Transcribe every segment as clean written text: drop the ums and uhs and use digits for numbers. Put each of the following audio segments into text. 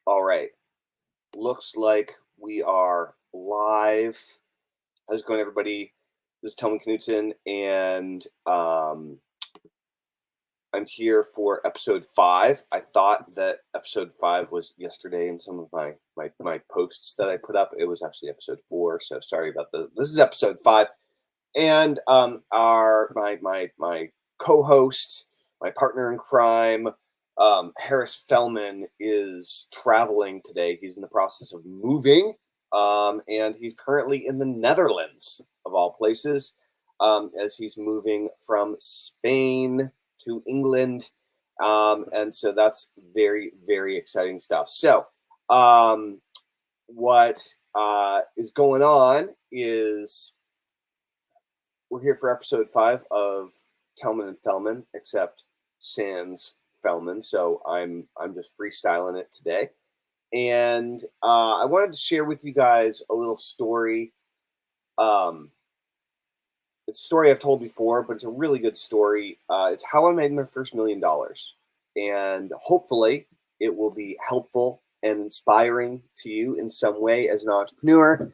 All right. Looks like we are live. How's it going, everybody? This is Tellman Knutson, and I'm here for episode 5. I thought that episode 5 was yesterday in some of my posts that I put up. It was actually episode 4, so sorry about this is episode 5. And our my co-host, my partner in crime, Harris Fellman, is traveling today. He's in the process of moving, and he's currently in the Netherlands, of all places, as he's moving from Spain to England. And so that's very, very exciting stuff. So what is going on is we're here for episode 5 of Tellman and Fellman, except sans Fellman. So I'm just freestyling it today. And I wanted to share with you guys a little story. It's a story I've told before, but it's a really good story. It's how I made my first $1 million. And hopefully it will be helpful and inspiring to you in some way as an entrepreneur,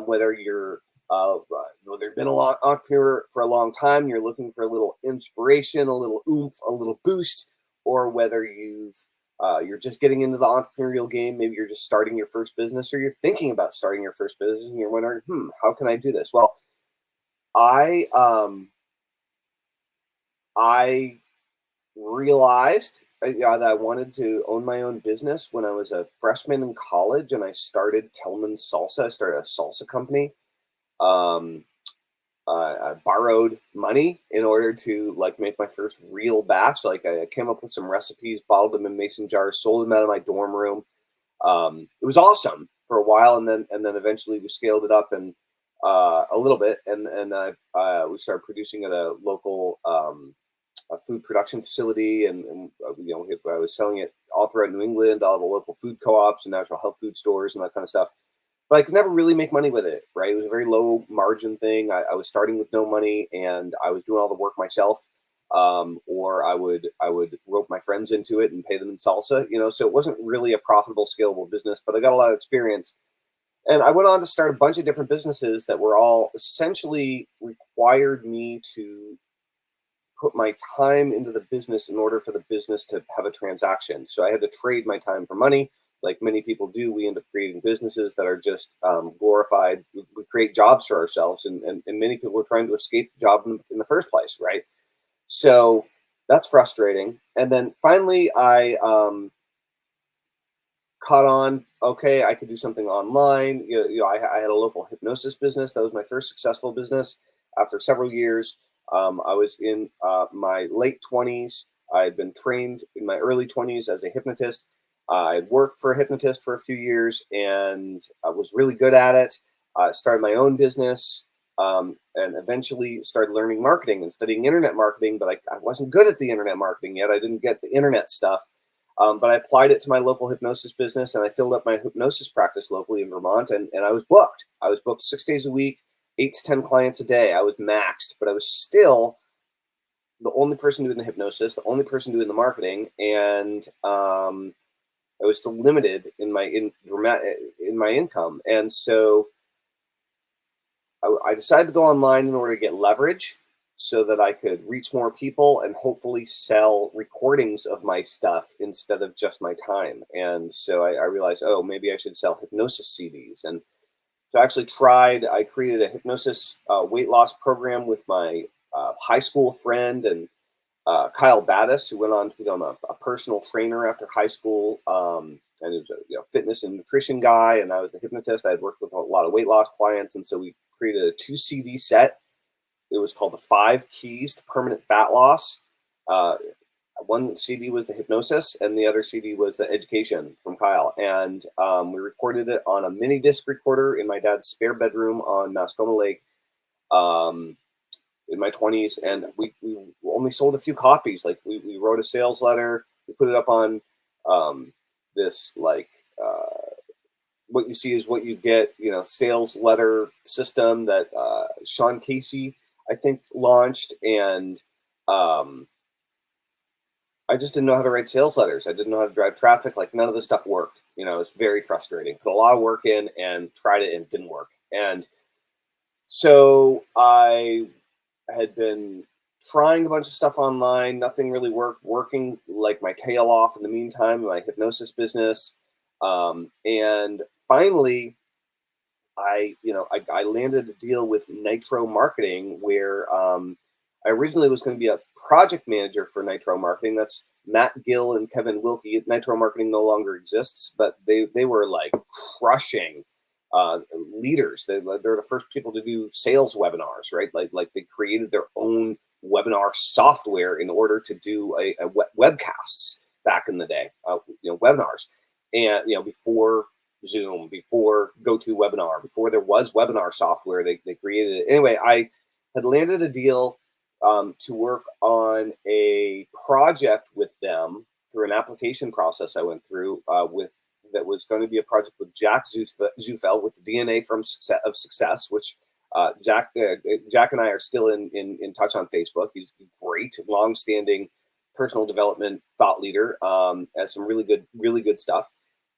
whether you've been an entrepreneur for a long time, you're looking for a little inspiration, a little oomph, a little boost, or whether you're just getting into the entrepreneurial game. Maybe you're just starting your first business, or you're thinking about starting your first business, and you're wondering, how can I do this? Well, I realized that I wanted to own my own business when I was a freshman in college, and I started Tellman Salsa. I started a salsa company. I borrowed money in order to make my first real batch. I came up with some recipes, bottled them in mason jars, sold them out of my dorm room. It was awesome for a while, and then eventually we scaled it up and a little bit, and we started producing at a local a food production facility, and I was selling it all throughout New England, all the local food co-ops and natural health food stores and that kind of stuff. But I could never really make money with it, right? It was a very low margin thing. I was starting with no money, and I was doing all the work myself, or I would rope my friends into it and pay them in salsa, So it wasn't really a profitable, scalable business, but I got a lot of experience. And I went on to start a bunch of different businesses that were all essentially required me to put my time into the business in order for the business to have a transaction. So I had to trade my time for money. Like many people do, we end up creating businesses that are just glorified. We create jobs for ourselves, and many people are trying to escape the job in the first place, right? So that's frustrating. And then finally, I caught on. Okay, I could do something online. I had a local hypnosis business. That was my first successful business. After several years, I was in my late 20s. I had been trained in my early 20s as a hypnotist. I worked for a hypnotist for a few years, and I was really good at it. I started my own business, and eventually started learning marketing and studying internet marketing, but I wasn't good at the internet marketing yet. I didn't get the internet stuff. But I applied it to my local hypnosis business, and I filled up my hypnosis practice locally in Vermont, and I was booked. I was booked 6 days a week, 8 to 10 clients a day. I was maxed, but I was still the only person doing the hypnosis, the only person doing the marketing, and I was still limited in my income. And so I decided to go online in order to get leverage, so that I could reach more people and hopefully sell recordings of my stuff instead of just my time. And so I realized, maybe I should sell hypnosis CDs. And so I created a hypnosis weight loss program with my high school friend and Kyle Battis, who went on to become a personal trainer after high school. And he was a fitness and nutrition guy, and I was a hypnotist. I had worked with a lot of weight loss clients, and so we created a 2 CD set. It was called the 5 Keys to Permanent Fat Loss. One CD was the hypnosis, and the other CD was the education from Kyle. And we recorded it on a mini disc recorder in my dad's spare bedroom on Mascoma Lake in my 20s. And we only sold a few copies. We wrote a sales letter. We put it up on this what you see is what you get, sales letter system that Sean Casey, I think, launched. And I just didn't know how to write sales letters. I didn't know how to drive traffic. Like none of this stuff worked. It's very frustrating. Put a lot of work in and tried it and it didn't work. And so I had been trying a bunch of stuff online. Nothing really worked. Working like my tail off in the meantime, my hypnosis business. And finally, I landed a deal with Nitro Marketing where I originally was going to be a project manager for Nitro Marketing. That's Matt Gill and Kevin Wilkie. Nitro Marketing no longer exists, but they were like crushing leaders. They're the first people to do sales webinars, right? Like they created their own webinar software in order to do a webcasts back in the day, webinars, and before Zoom, before GoToWebinar, before there was webinar software, they created it. Anyway, I had landed a deal to work on a project with them through an application process I went through that was going to be a project with Jack Zufeld with the DNA of Success, which Jack and I are still in touch on Facebook. He's great, long-standing personal development thought leader. Has some really good stuff.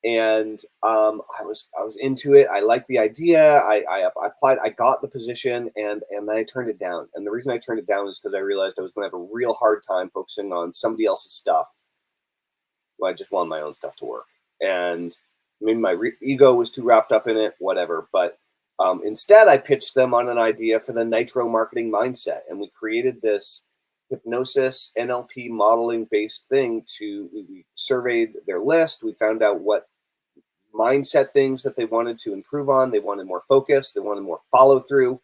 And I was into it. I liked the idea. I applied. I got the position, and then I turned it down. And the reason I turned it down is because I realized I was going to have a real hard time focusing on somebody else's stuff. Well, I just wanted my own stuff to work, and maybe my ego was too wrapped up in it. Whatever. But instead, I pitched them on an idea for the Nitro Marketing Mindset, and we created this hypnosis NLP modeling based thing. We surveyed their list. We found out what mindset things that they wanted to improve on. They wanted more focus. They wanted more follow through,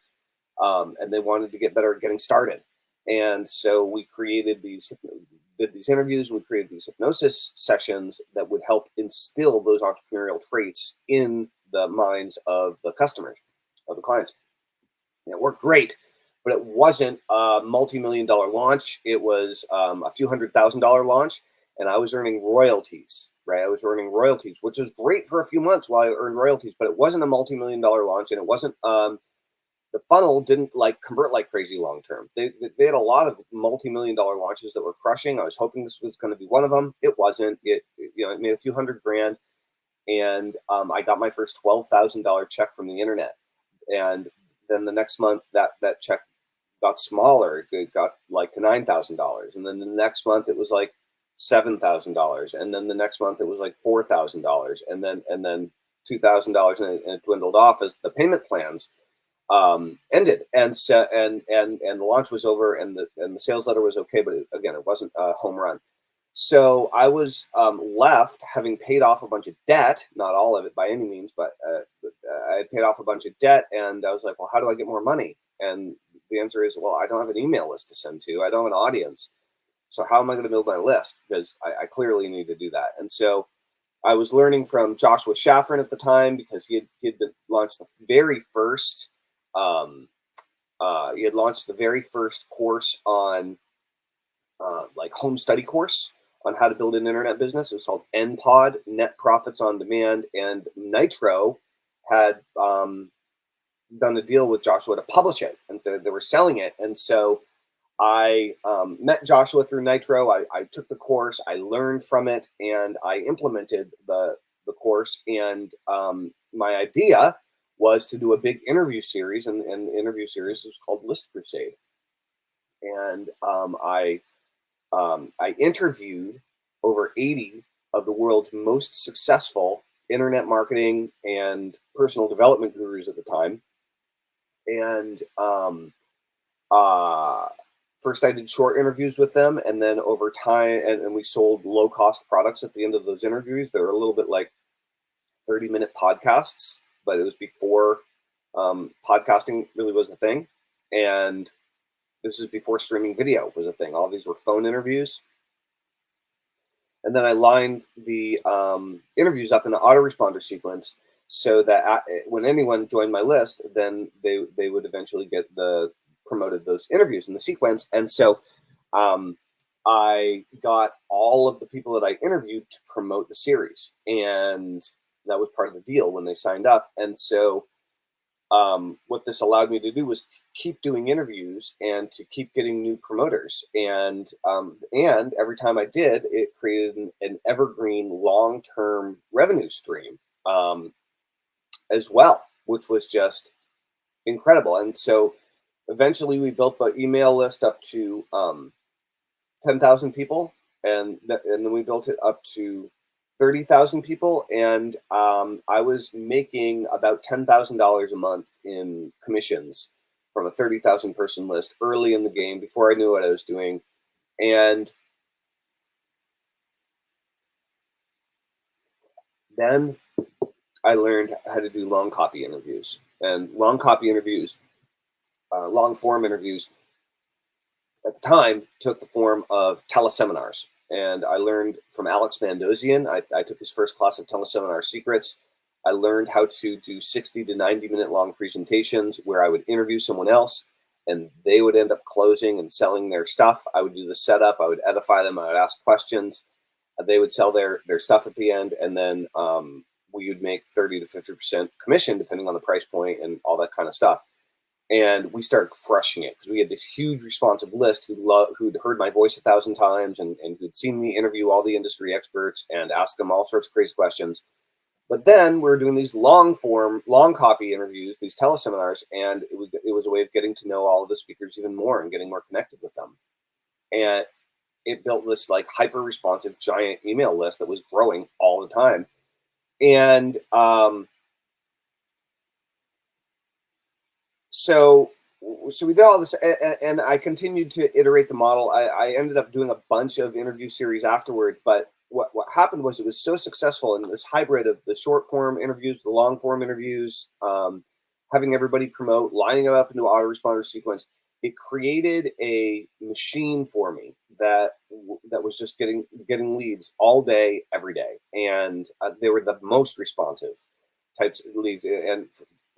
and they wanted to get better at getting started. And so we created did these interviews. We created these hypnosis sessions that would help instill those entrepreneurial traits in the minds of the customers, of the clients. And it worked great, but it wasn't a multi-million-dollar launch. It was a few $100,000 launch, and I was earning royalties. Right, I was earning royalties, which was great for a few months while I earned royalties, but it wasn't a multi-million-dollar launch, and it wasn't. The funnel didn't convert like crazy long term. They had a lot of multi-million-dollar launches that were crushing. I was hoping this was going to be one of them. It wasn't. It made a few $100,000, and I got my first $12,000 check from the internet, and then the next month that check got smaller. It got like to $9,000, and then the next month it was like $7,000, and then the next month it was like $4,000, and then $2,000, and it dwindled off as the payment plans ended, and the launch was over, and the sales letter was okay, but it wasn't a home run. So I was left having paid off a bunch of debt, not all of it by any means, but I had paid off a bunch of debt, and I was like, well, how do I get more money? And the answer is, well, I don't have an email list to send to. I don't have an audience. So how am I going to build my list? Because I clearly need to do that. And so I was learning from Joshua Shafran at the time, because he had launched the very first course on like home study course on how to build an internet business. It was called NPOD, Net Profits on Demand, and Nitro had done a deal with Joshua to publish it, and they were selling it. And so I met Joshua through Nitro. I took the course, I learned from it, and I implemented the course. And my idea was to do a big interview series, and the interview series was called List Crusade. And I interviewed over 80 of the world's most successful internet marketing and personal development gurus at the time. And first I did short interviews with them, and then over time, and we sold low-cost products at the end of those interviews. They were a little bit like 30-minute podcasts, but it was before podcasting really was a thing. And this is before streaming video was a thing. All these were phone interviews. And then I lined the interviews up in an autoresponder sequence so that when anyone joined my list, then they would eventually get promoted those interviews in the sequence. And so I got all of the people that I interviewed to promote the series. And that was part of the deal when they signed up. And so what this allowed me to do was keep doing interviews and to keep getting new promoters. And every time I did, it created an evergreen long-term revenue stream as well, which was just incredible. And so eventually we built the email list up to 10,000 people, and then we built it up to 30,000 people, and I was making about $10,000 a month in commissions from a 30,000 person list early in the game before I knew what I was doing. And then I learned how to do long copy interviews, and long form interviews at the time took the form of teleseminars. And I learned from Alex Mandozian. I took his first class of teleseminar secrets. I learned how to do 60 to 90-minute long presentations where I would interview someone else and they would end up closing and selling their stuff. I would do the setup. I would edify them. I would ask questions. They would sell their stuff at the end. And then we would make 30 to 50% commission, depending on the price point and all that kind of stuff. And we started crushing it because we had this huge responsive list who'd heard my voice 1,000 times and who'd seen me interview all the industry experts and ask them all sorts of crazy questions. But then we were doing these long copy interviews, these teleseminars, and it was a way of getting to know all of the speakers even more and getting more connected with them. And it built this like hyper responsive giant email list that was growing all the time. And So we did all this, and I continued to iterate the model. I ended up doing a bunch of interview series afterward, but what happened was it was so successful in this hybrid of the short form interviews, the long form interviews, having everybody promote, lining up into autoresponder sequence. It created a machine for me that was just getting leads all day, every day, and they were the most responsive types of leads, and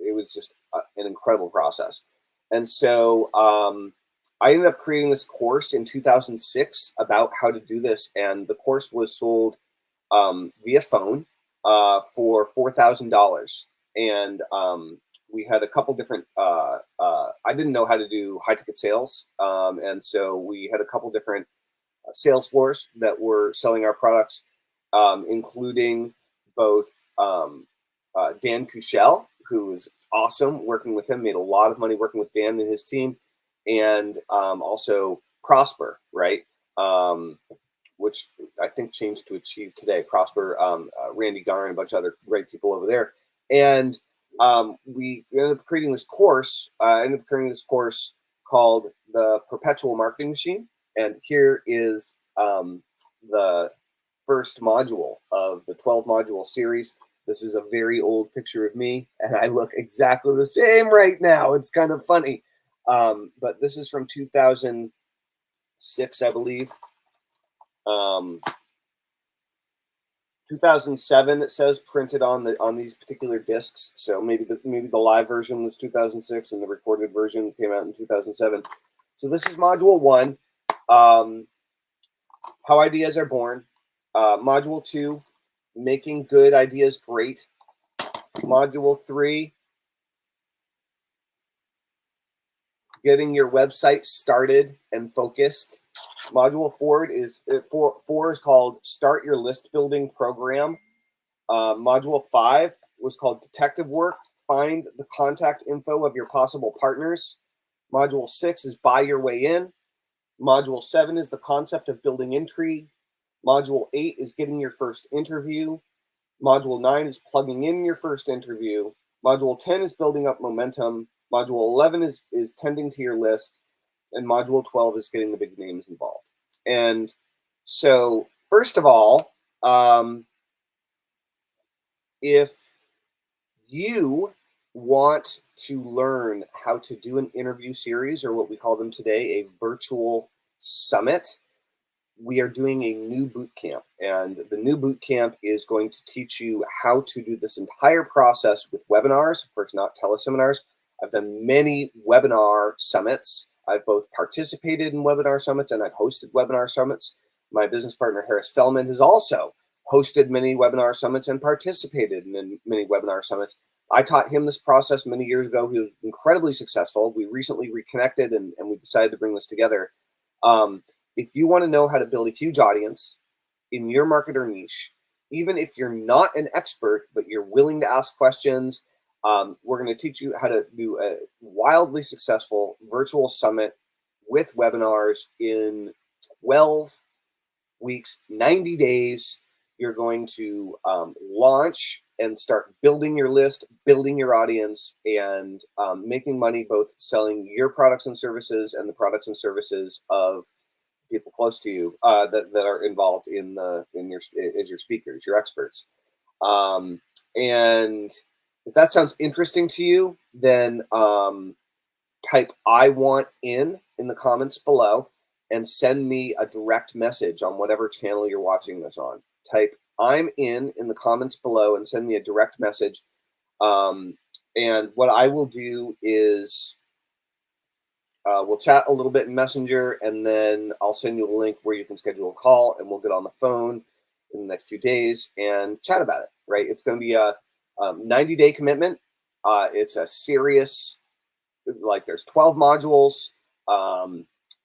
it was just an incredible process. And so I ended up creating this course in 2006 about how to do this. And the course was sold via phone for $4,000. And we had a couple different, I didn't know how to do high ticket sales. And so we had a couple different sales floors that were selling our products, including both Dan Kuchel, who was awesome working with him, made a lot of money working with Dan and his team, and also Prosper, right? Which I think changed to Achieve today. Prosper, Randy Garn, and a bunch of other great people over there. And we ended up creating this course. Called the Perpetual Marketing Machine. And here is the first module of the 12 module series. This is a very old picture of me, and I look exactly the same right now. It's kind of funny. But this is from 2006, I believe. 2007, it says, printed on these particular discs. So maybe the live version was 2006, and the recorded version came out in 2007. So this is module 1, how ideas are born. Module 2, making good ideas great. Module 3, getting your website started and focused. Module 4 is called Start Your List Building Program. Module 5 was called Detective Work. Find the contact info of your possible partners. Module 6 is Buy Your Way In. Module 7 is the concept of building intrigue. Module 8 is getting your first interview. Module 9 is plugging in your first interview. Module 10 is building up momentum. Module 11 is tending to your list. And Module 12 is getting the big names involved. And so, first of all, if you want to learn how to do an interview series, or what we call them today, a virtual summit, we are doing a new boot camp. And the new boot camp is going to teach you how to do this entire process with webinars, of course, not teleseminars. I've done many webinar summits. I've both participated in webinar summits and I've hosted webinar summits. My business partner, Harris Fellman, has also hosted many webinar summits and participated in many webinar summits. I taught him this process many years ago. He was incredibly successful. We recently reconnected and we decided to bring this together. Um, if you want to know how to build a huge audience in your market or niche, even if you're not an expert, but you're willing to ask questions, we're going to teach you how to do a wildly successful virtual summit with webinars in 12 weeks, 90 days. You're going to launch and start building your list, building your audience, and making money both selling your products and services and the products and services of people close to you that are involved in your as your speakers, your experts. And if that sounds interesting to you, then type "I want in the comments below and send me a direct message on whatever channel you're watching this on. Type "I'm in the comments below and send me a direct message. And what I will do is we'll chat a little bit in Messenger, and then I'll send you a link where you can schedule a call, and we'll get on the phone in the next few days and chat about it. Right? It's going to be a 90-day commitment. It's a serious, like there's 12 modules,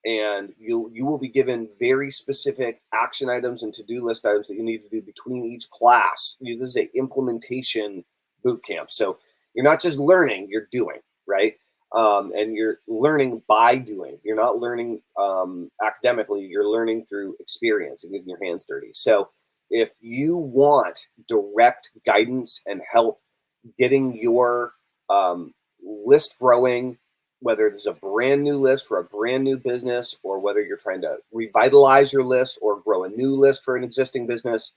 and you will be given very specific action items and to-do list items that you need to do between each class. This is a implementation boot camp, so you're not just learning, you're doing, right? And you're learning by doing. You're not learning academically, you're learning through experience and getting your hands dirty. So if you want direct guidance and help getting your list growing, whether it's a brand new list for a brand new business, or whether you're trying to revitalize your list or grow a new list for an existing business,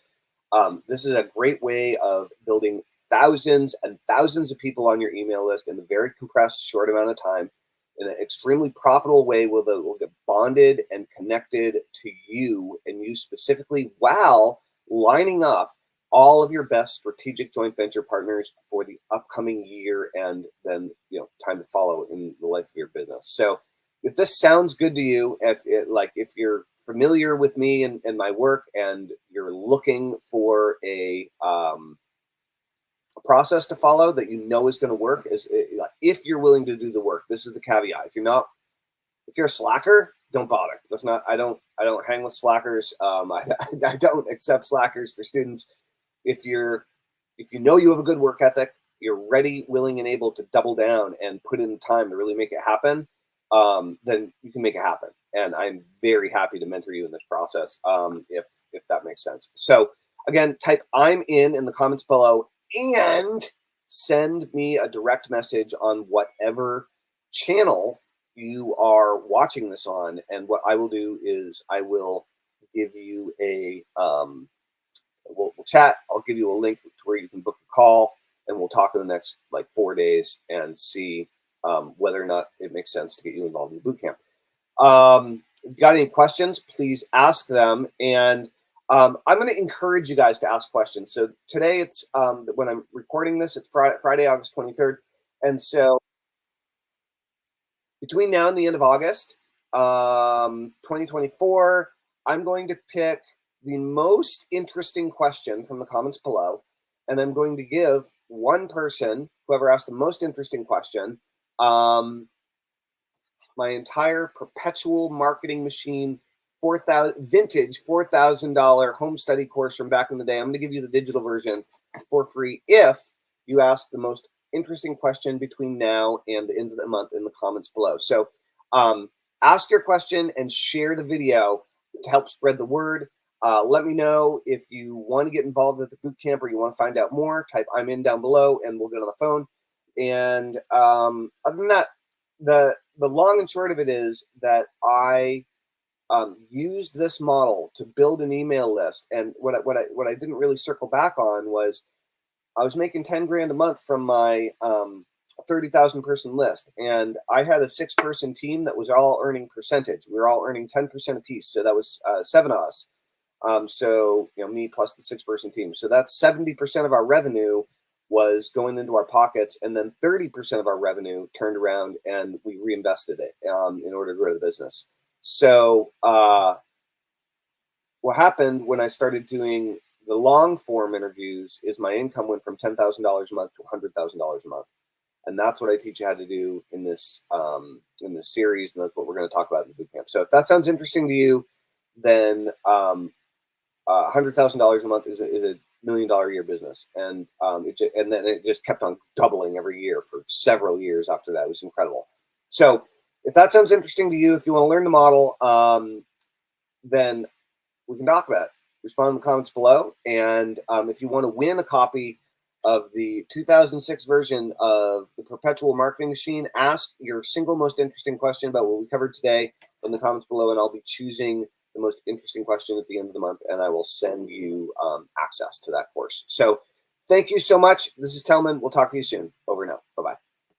this is a great way of building thousands and thousands of people on your email list in a very compressed, short amount of time in an extremely profitable way will get bonded and connected to you and you specifically, while lining up all of your best strategic joint venture partners for the upcoming year and then time to follow in the life of your business. So if this sounds good to you, if you're familiar with me and my work and you're looking for a process to follow that is going to work, if you're willing to do the work. This is the caveat. If you're a slacker, don't bother. I don't hang with slackers. I don't accept slackers for students. If you know you have a good work ethic, you're ready, willing, and able to double down and put in the time to really make it happen, then you can make it happen. And I'm very happy to mentor you in this process, if that makes sense. So again, type "I'm in the comments below and send me a direct message on whatever channel you are watching this on. And what I will do is I will give you we'll chat. I'll give you a link to where you can book a call, and we'll talk in the next 4 days and see whether or not it makes sense to get you involved in the bootcamp. If you got any questions, please ask them. And I'm going to encourage you guys to ask questions. So today it's when I'm recording this, it's Friday, August 23rd. And so between now and the end of August 2024, I'm going to pick the most interesting question from the comments below, and I'm going to give one person, whoever asked the most interesting question, my entire perpetual marketing machine vintage $4,000 home study course from back in the day. I'm going to give you the digital version for free if you ask the most interesting question between now and the end of the month in the comments below. So ask your question and share the video to help spread the word. Let me know if you want to get involved with the bootcamp or you want to find out more. Type "I'm in" down below and we'll get on the phone. And other than that, the long and short of it is that I used this model to build an email list. And what I didn't really circle back on was I was making 10 grand a month from my 30,000 person list, and I had a 6-person team that was all earning percentage. We were all earning 10% a piece, so that was 7 of us. So me plus the 6-person team. So that's 70% of our revenue was going into our pockets, and then 30% of our revenue turned around and we reinvested it in order to grow the business. So what happened when I started doing the long form interviews is my income went from $10,000 a month to $100,000 a month. And that's what I teach you how to do in this series, and that's what we're going to talk about in the boot camp. So if that sounds interesting to you, then $100,000 a month is a $1 million a year business, and then it just kept on doubling every year for several years after that. It was incredible. So if that sounds interesting to you, if you want to learn the model, then we can talk about it. Respond in the comments below, and if you want to win a copy of the 2006 version of the Perpetual Marketing Machine, ask your single most interesting question about what we covered today in the comments below, and I'll be choosing the most interesting question at the end of the month, and I will send you access to that course. So thank you so much. This is Tellman. We'll talk to you soon. Over now.